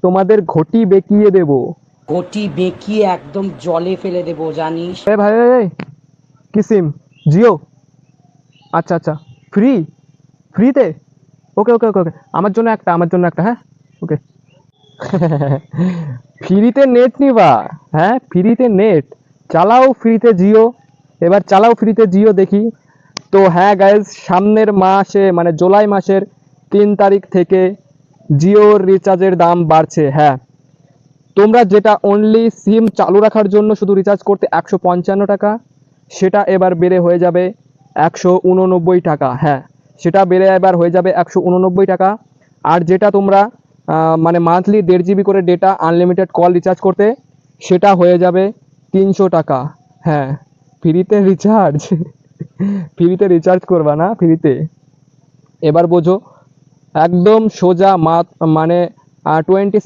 তোমাদের ঘটি বেঁকিয়ে দেব। ঘটি বেঁকিয়ে একদম জলে ফেলে দেবো জানিস। এ ভাই ভাই ভাই, কি সিম? জিও? আচ্ছা আচ্ছা, ফ্রি? ফ্রিতে? ওকে ওকে ওকে ওকে, আমার জন্য একটা হ্যাঁ, ওকে। ফ্রিতে নেট নিবা? হ্যাঁ, ফ্রিতে নেট চালাও, ফ্রিতে জিও। এবার চালাও ফ্রিতে জিও দেখি। তো হ্যাঁ গাইজ, সামনের মাসে মানে জুলাই মাসের 3 তারিখ থেকে জিওর রিচার্জের দাম বাড়ছে। হ্যাঁ, তোমরা যেটা অনলি সিম চালু রাখার জন্য শুধু রিচার্জ করতে 155 টাকা, সেটা এবার বেড়ে হয়ে যাবে 189 টাকা। হ্যাঁ, সেটা বেড়ে এবার হয়ে যাবে 189 টাকা। আর যেটা তোমরা মানে মান্থলি 1.5 GB করে ডেটা আনলিমিটেড কল রিচার্জ করতে, সেটা হয়ে যাবে 300 টাকা। হ্যাঁ, ফ্রিতে রিচার্জ। ফ্রিতে রিচার্জ করবা না? ফ্রিতে এবার বোঝো, একদম সোজা মানে 20